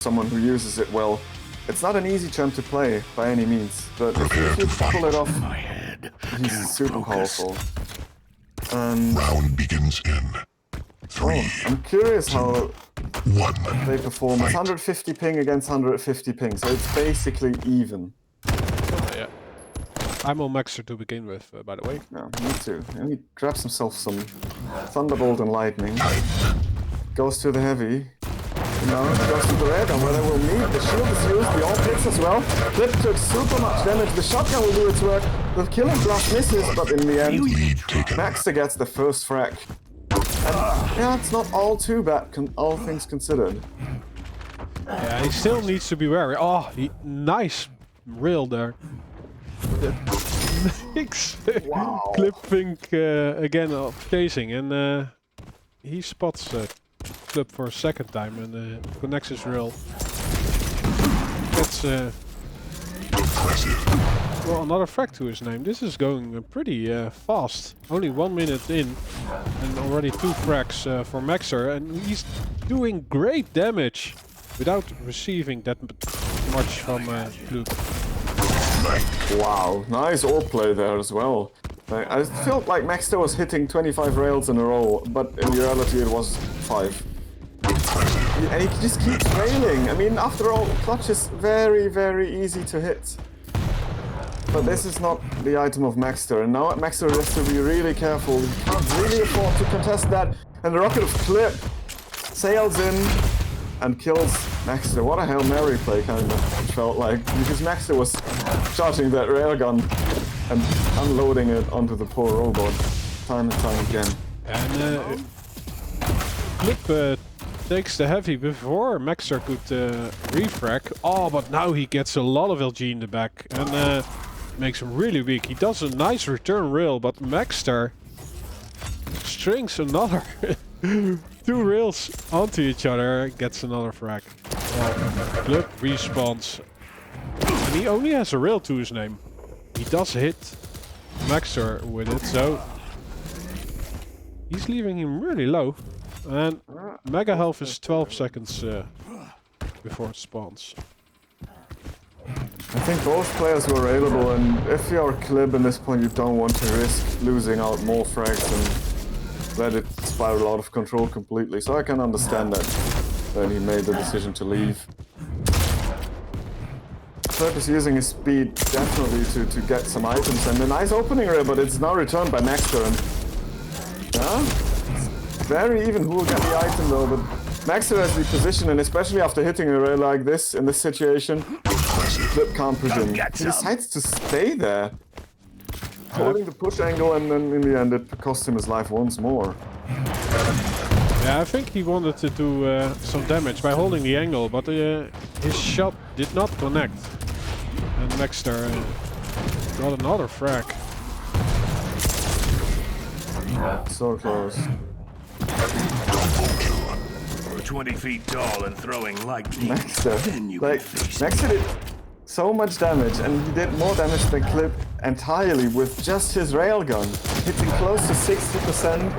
someone who uses it well. It's not an easy champ to play by any means, but if you pull it off, he's super powerful. And round begins in 3. I'm curious how 1. they perform. It's 150 ping against 150 ping, so it's basically even. Yeah. I'm on maxter to begin with, by the way. Yeah, me too. And he grabs himself some Thunderbolt and Lightning. Goes to the heavy. Goes to the red, and where they will meet. The shield is used, the all hits as well. klyb took super much damage. The shotgun will do its work. The killing blast misses, but in the end, maxter gets the first frag. And yeah, it's not all too bad, all things considered. Yeah, he still needs to be wary. Oh, nice rail there. Makes klyb think again of chasing, and he spots klyb for a second time and connects his rail. That's well, another frag to his name. This is going pretty fast. Only 1 minute in, and already 2 frags for maxter, and he's doing great damage without receiving that much from klyb. Wow, nice orb play there as well. I felt like maxter was hitting 25 rails in a row, but in reality it was 5. And he just keeps railing. I mean, after all, clutch is very, very easy to hit. But this is not the item of maxter, and now maxter has to be really careful. He can't really afford to contest that. And the rocket of klyb sails in and kills maxter. What a Hail Mary play, kind of, it felt like. Because maxter was charging that railgun and unloading it onto the poor robot time and time again. And klyb takes the heavy before maxter could refrag. Oh, but now he gets a lot of LG in the back and makes him really weak. He does a nice return rail, but maxter strings another 2 rails onto each other, gets another frag. klyb respawns. And he only has a rail to his name. He does hit maxter with it, so he's leaving him really low. And mega health is 12 seconds before it spawns. I think both players were available, and if you're klyb in this point, you don't want to risk losing out more frags and let it spiral out of control completely. So I can understand that when he made the decision to leave. klyb is using his speed definitely to get some items, and a nice opening rail, but it's now returned by maxter. And yeah, it's very even who will get the item though, but maxter has the position, and especially after hitting a rail like this in this situation, klyb can't presume. He decides to stay there, holding the push angle, and then in the end it cost him his life once more. Yeah, I think he wanted to do some damage by holding the angle, but his shot did not connect. And maxter got another frag. So close. 20 feet tall and throwing lightning. Maxter did so much damage, and he did more damage than klyb entirely with just his railgun, hitting close to 60%.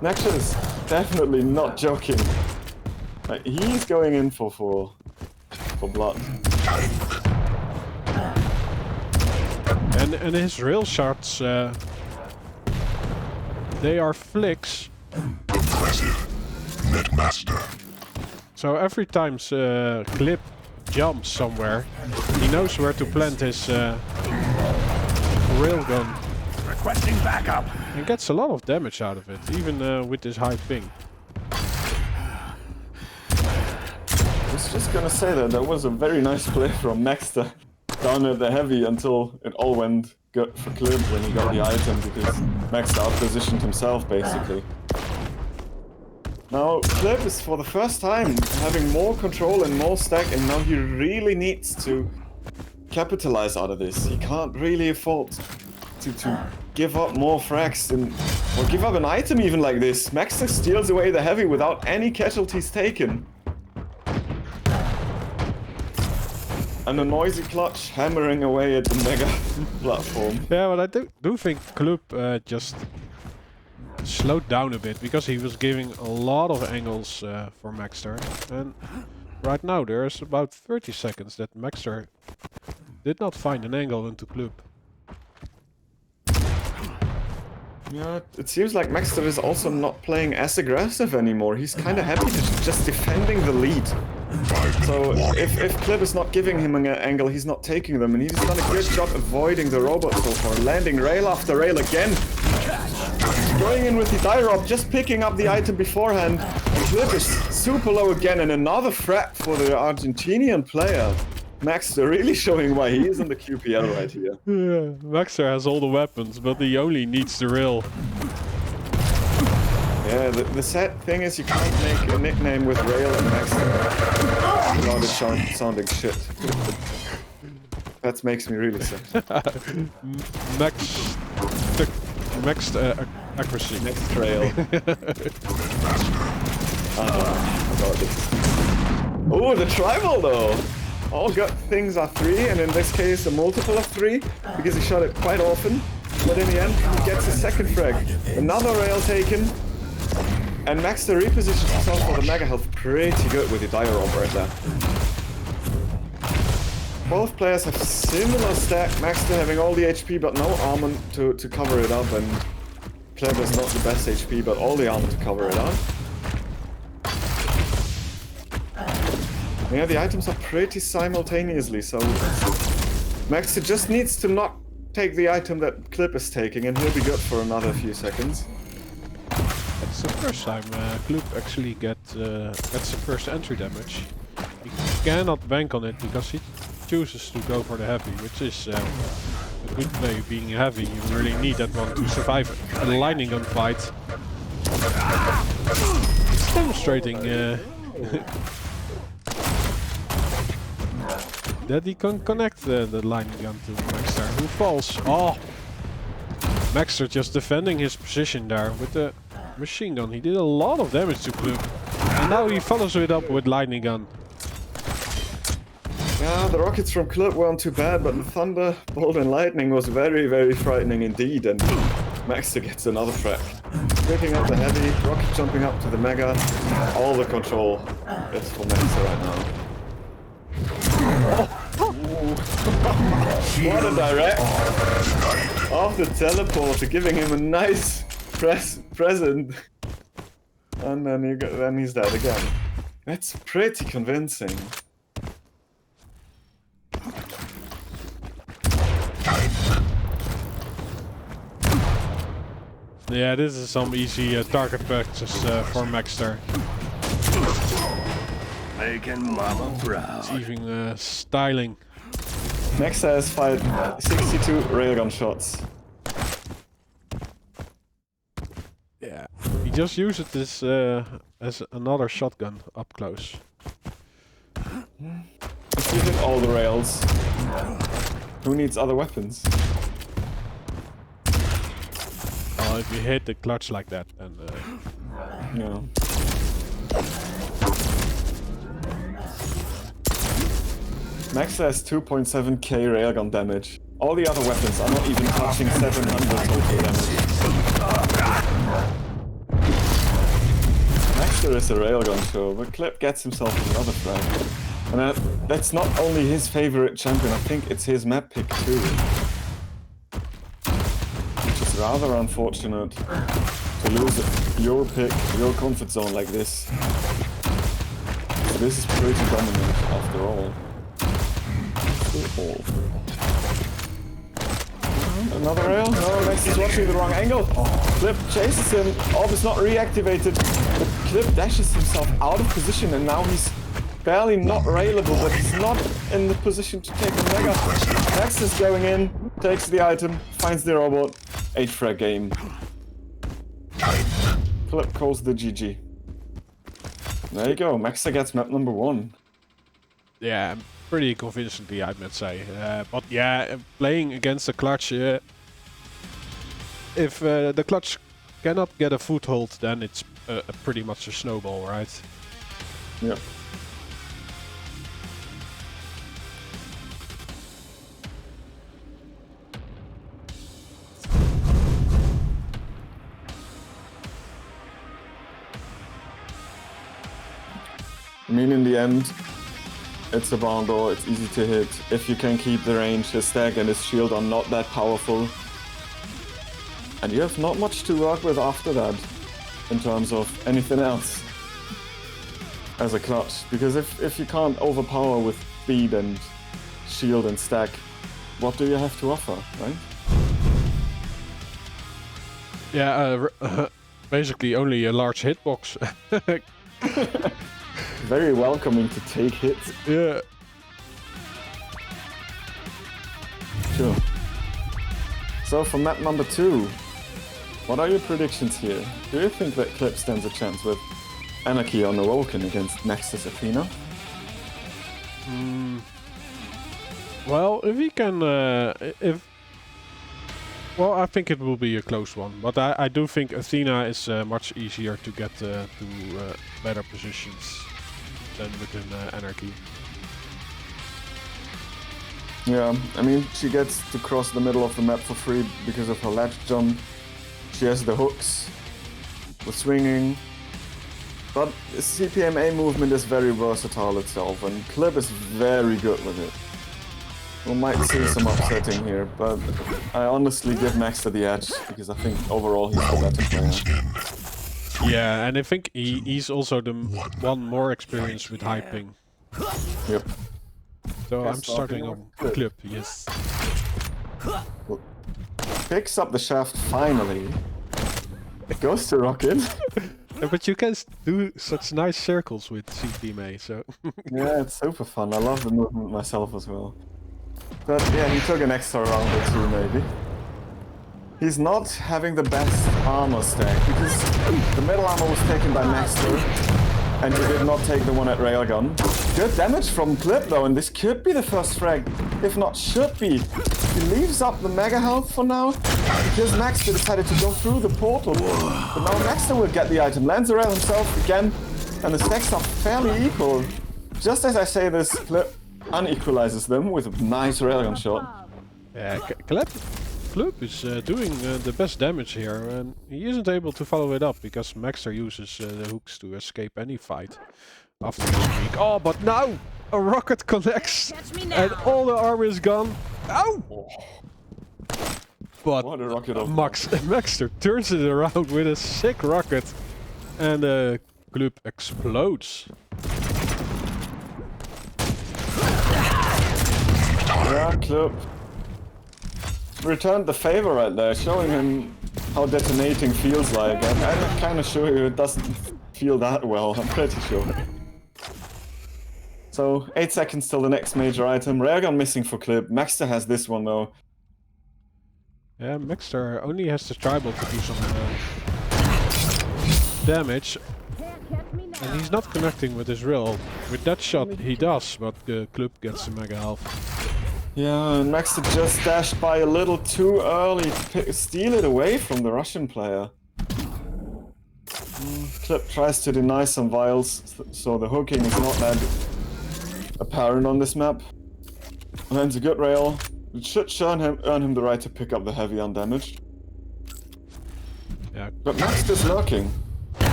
Maxter is definitely not joking. Like, he's going in for blood. And his rail shots, they are flicks. Impressive. Netmaster. So every time klyb jumps somewhere, he knows where to plant his railgun. Requesting backup. And gets a lot of damage out of it, even with this high ping. I was just gonna say that was a very nice play from maxter down at the heavy until it all went good for klyb when he got the item, because maxter outpositioned himself basically. Now klyb is for the first time having more control and more stack, and now he really needs to capitalize out of this. He can't really afford to give up more frags or give up an item even like this. maxter steals away the heavy without any casualties taken. And a noisy clutch hammering away at the mega platform. Yeah, but I do think klyb just slowed down a bit, because he was giving a lot of angles for maxter. And right now there's about 30 seconds that maxter did not find an angle into klyb. Yeah, it seems like Maxter is also not playing as aggressive anymore. He's kind of happy just defending the lead. So if klyb is not giving him an angle, he's not taking them, and he's done a good job avoiding the robot so far, landing rail after rail again. Going in with the die rob, just picking up the item beforehand. klyb is super low again, and another frag for the Argentinian player. Maxter really showing why he is in the QPL right here. Yeah, maxter has all the weapons, but he only needs the rail. Yeah, the sad thing is you can't make a nickname with rail and maxter without it sounding shit. That makes me really sad. Max accuracy. Next trail. Oh, the tribal though! All gut things are 3, and in this case a multiple of 3, because he shot it quite often. But in the end, he gets a second frag. Another rail taken, and Maxter repositions himself for the mega health pretty good with the dire rob right there. Both players have similar stack, Maxter having all the HP but no armor to cover it up, and klyb is not the best HP but all the armor to cover it up. Yeah, the items are pretty simultaneously, so Maxter just needs to not take the item that klyb is taking, and he'll be good for another few seconds. It's the first time klyb actually gets the first entry damage. He cannot bank on it because he chooses to go for the heavy, which is a good play. Being heavy, you really need that one to survive a lightning gun fight. It's demonstrating that he can connect the lightning gun to Maxter, who falls. Oh! Maxter just defending his position there with the machine gun. He did a lot of damage to klyb. And now he follows it up with lightning gun. Yeah, the rockets from klyb weren't too bad, but the thunder, bolt and lightning was very, very frightening indeed, and Maxter gets another frag. Picking up the heavy, rocket jumping up to the mega, all the control is for Maxter right now. What a direct off the teleporter, giving him a nice present, and then he's dead again. That's pretty convincing. Yeah, this is some easy target practice for Maxter. Making mama proud. It's even styling. Maxter has fired 62 railgun shots. Yeah, he just used this as another shotgun up close. If you hit all the rails, who needs other weapons? Well, if you hit the clutch like that, then Yeah. Maxter has 2.7k railgun damage. All the other weapons are not even touching 700 total damage. Maxter is a railgun show, but klyb gets himself another frag. And that's not only his favorite champion, I think it's his map pick too. Which is rather unfortunate to lose your pick, your comfort zone like this. So this is pretty dominant after all. Another rail? No, Max is watching the wrong angle. klyb chases him. Orb is not reactivated. But klyb dashes himself out of position, and now he's barely not railable, but he's not in the position to take the mega. Max is going in, takes the item, finds the robot. 8 frag game. klyb calls the GG. There you go, Maxter gets map number 1. yeah, pretty convincingly, I might say. But yeah, playing against the clutch, if the clutch cannot get a foothold, then it's pretty much a snowball, right? Yep. I mean, in the end, It's a barn door, it's easy to hit. If you can keep the range, his stag and his shield are not that powerful. And you have not much to work with after that, in terms of anything else. As a clutch, because if you can't overpower with speed and shield and stack, what do you have to offer, right? Yeah, basically only a large hitbox. Very welcoming to take hits. Yeah. Sure. So for map number 2, what are your predictions here? Do you think that klyb stands a chance with Anarchy on the Vulcan against maxter's Athena? Well, if he can, well, I think it will be a close one, but I do think Athena is much easier to get to better positions than within Anarchy. Yeah, I mean, she gets to cross the middle of the map for free because of her ledge jump. She has the hooks, the swinging. But CPMA movement is very versatile itself, and klyb is very good with it. We might see some upsetting here, but I honestly give maxter the edge, because I think overall he's the better player. Yeah, and I think he's also the one more experienced with hyping. Yep. So I'm starting on klyb, yes. Picks up the shaft finally. It goes to Rocket. Yeah, but you can do such nice circles with CPMA, so... Yeah, it's super fun. I love the movement myself as well. But yeah, he took an extra round or two maybe. He's not having the best armor stack, because the middle armor was taken by maxter, and he did not take the one at railgun. Good damage from klyb though, and this could be the first frag, if not should be. He leaves up the mega health for now, because maxter decided to go through the portal. But now maxter will get the item, lands around himself again, and the stacks are fairly equal. Just as I say this, klyb unequalizes them with a nice railgun shot. Yeah, klyb is doing the best damage here, and he isn't able to follow it up because maxter uses the hooks to escape any fight after this week. Oh, but now a rocket connects and all the armor is gone. Ow! But What a rocket of maxter turns it around with a sick rocket, and klyb explodes. Yeah, klyb returned the favor right there, showing him how detonating feels like. I'm kind of sure it doesn't feel that well, I'm pretty sure. So, 8 seconds till the next major item. Railgun missing for klyb. Maxter has this one though. Yeah, maxter only has the tribal to do some damage. And he's not connecting with his rail. With that shot he does, but klyb gets the mega health. Yeah, and maxter just dashed by a little too early to steal it away from the Russian player. klyb tries to deny some vials, so the hooking is not that apparent on this map. Lands a good rail. It should earn him the right to pick up the heavy undamaged. Yeah. But maxter's lurking.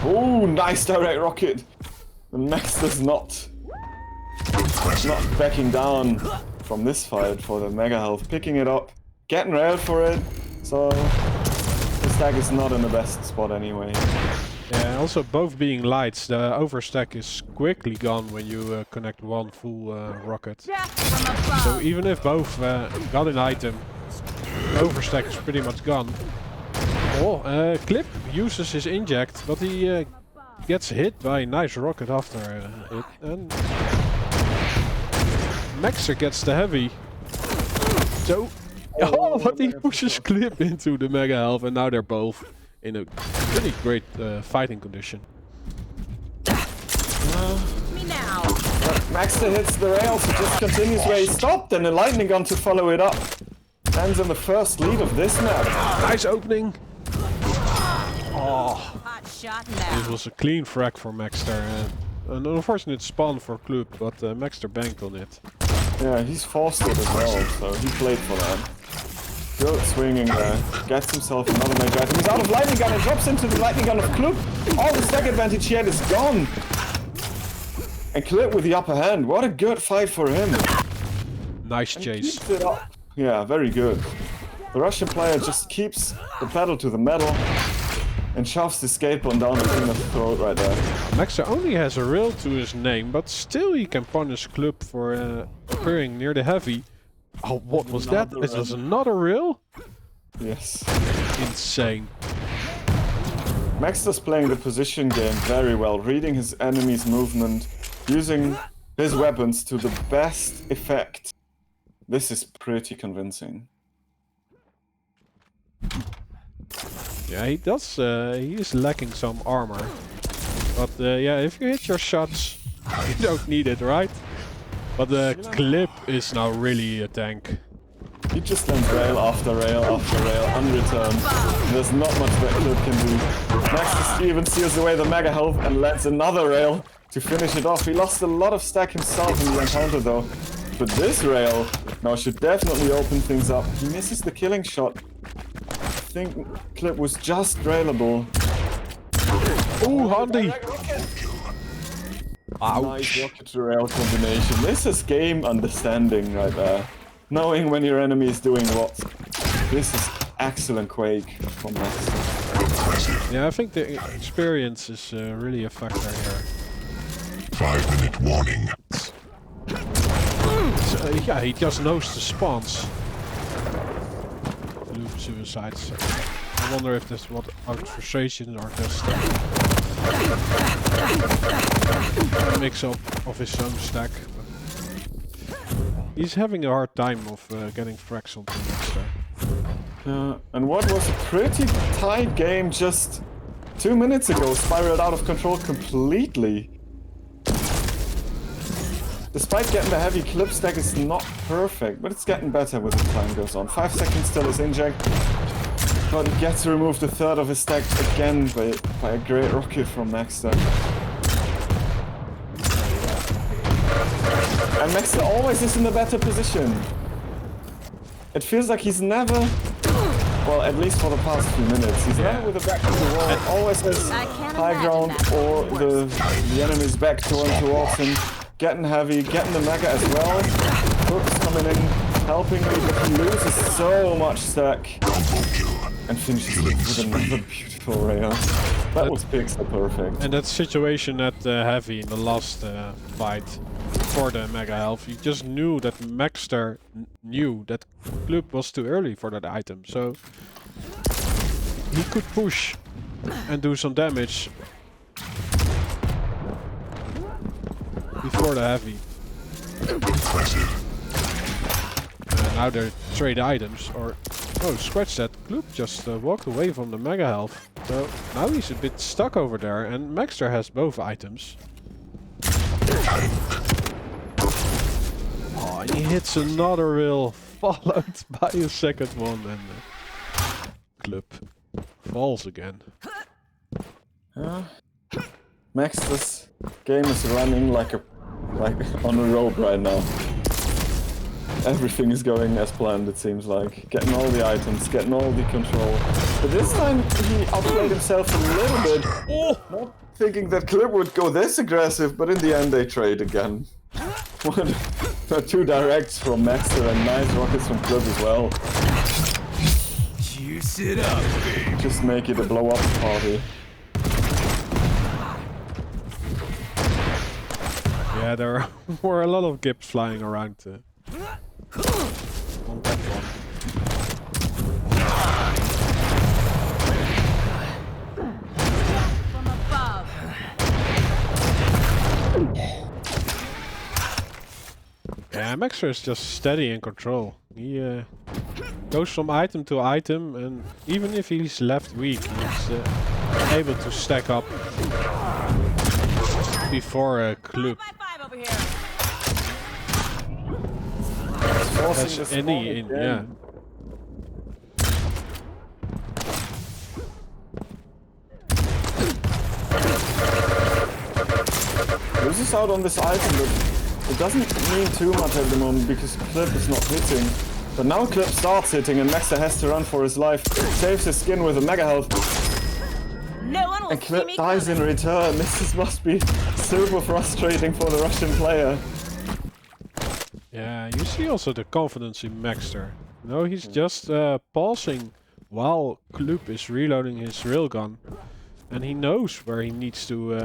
Oh, nice direct rocket. And maxter's not backing down from this fight for the mega health, picking it up, getting railed for it, so the stack is not in the best spot anyway. Yeah, also both being lights, the overstack is quickly gone when you connect one full rocket. So even if both got an item, the overstack is pretty much gone. Oh, klyb uses his inject, but he gets hit by a nice rocket after it, and maxter gets the heavy. So, oh, but he pushes klyb into the mega health, and now they're both in a pretty great fighting condition. Maxter hits the rails, he just continues where he stopped, and a lightning gun to follow it up. Lands in the first lead of this map. Nice opening. Oh, this was a clean frag for maxter. An unfortunate spawn for klyb, but maxter banked on it. Yeah, he's forced it as well, so he played for that. Good swinging there. Gets himself another major item. He's out of lightning gun and drops into the lightning gun of klyb. All the stack advantage he had is gone. And klyb with the upper hand. What a good fight for him. Nice chase. Keeps it up. Yeah, very good. The Russian player just keeps the pedal to the metal and shoves the skateboard down the King's throat right there. Maxter only has a rail to his name, but still he can punish klyb for appearing near the heavy. Oh, what was that? It was another rail? Yes. Insane. Maxter's playing the position game very well, reading his enemy's movement, using his weapons to the best effect. This is pretty convincing. Yeah, he does. He is lacking some armor. But yeah, if you hit your shots, you don't need it, right? But the klyb is now really a tank. He just lands rail after rail after rail, unreturned. There's not much that klyb can do. Maxter even steals away the mega health and lands another rail to finish it off. He lost a lot of stack himself in the encounter though. But this rail now should definitely open things up. He misses the killing shot. I think klyb was just railable. Ooh, handy! Nice rocket to rail combination. This is game understanding right there. Knowing when your enemy is doing what. This is excellent Quake from Maxter. Yeah, I think the experience is really a factor here. 5-minute warning. So, yeah, he just knows the spawns. Loop suicides. I wonder if this was out of frustration or just a mix-up of his own stack. He's having a hard time of getting frags onto Maxter. And what was a pretty tight game just 2 minutes ago spiraled out of control completely. Despite getting the heavy klyb stack is not perfect, but it's getting better with the time goes on. 5 seconds till his inject. But he gets to remove the third of his stack again by a great rocket from Maxter. And Maxter always is in a better position. It feels like he's never, well, at least for the past few minutes, he's never with the back to the wall. Always has high ground or the enemy's back towards him. Getting heavy, getting the mega as well. Hook's coming in, helping me, but he loses so much stack. And finishes it with another beautiful rail. That was pixel perfect. And that situation at heavy in the last fight for the mega health, you just knew that Maxter knew that klyb was too early for that item, so he could push and do some damage before the heavy. Now they're trade items, or oh, scratch that. klyb just walked away from the mega health, so now he's a bit stuck over there, and Maxter has both items. Oh, and he hits another rail, followed by a second one, and klyb falls again. Maxter's game is running like on a rope right now. Everything is going as planned, it seems like. Getting all the items, getting all the control. But this time he outplayed himself a little bit. Not thinking that klyb would go this aggressive, but in the end they trade again. Two directs from Maxter and nice rockets from klyb as well. Juice it up, baby. Just make it a blow up party. Yeah, there were a lot of gips flying around on that one. From above. Yeah, Maxter is just steady in control. He goes from item to item, and even if he's left weak, he's able to stack up before klyb. Over here. Has any in, yeah. Loses out on this item, but it doesn't mean too much at the moment because klyb is not hitting. But now klyb starts hitting and Maxter has to run for his life. Saves his skin with a mega health. No one will And see me klyb dies in return. This must be super frustrating for the Russian player. Yeah, you see also the confidence in Maxter. No, he's just pausing while klyb is reloading his railgun. And he knows where he needs to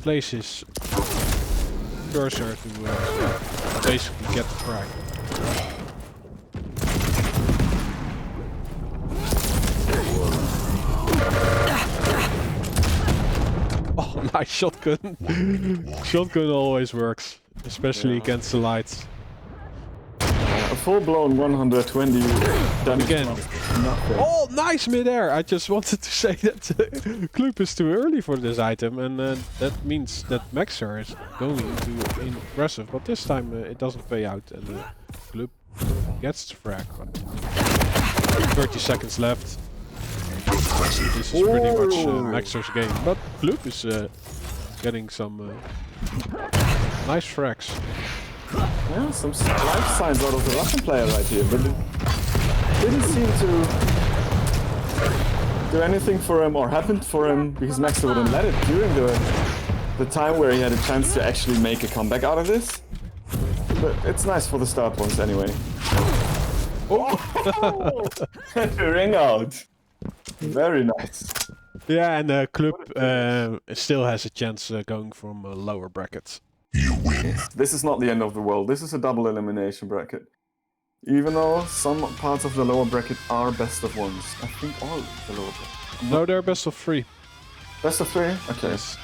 place his cursor to basically get the frag. Oh, nice shotgun. Shotgun always works, especially against the lights. A full-blown 120 damage. Again. Nothing. Oh, nice midair! I just wanted to say that klyb is too early for this item, and that means that maxter is going into impressive, but this time it doesn't pay out, and klyb gets the frag. But 30 seconds left. This is pretty much maxter's game, but klyb is getting some nice frags. Yeah, some life signs out of the Russian player right here, but it didn't seem to do anything for him or happened for him because Maxter wouldn't let it during the time where he had a chance to actually make a comeback out of this. But it's nice for the start points anyway. Oh! Ring out! Very nice. Yeah, and klyb still has a chance going from lower brackets. You win. This is not the end of the world. This is a double elimination bracket. Even though some parts of the lower bracket are best of ones. I think all the lower bracket. No, they're best of 3. Best of 3? Okay. Yes.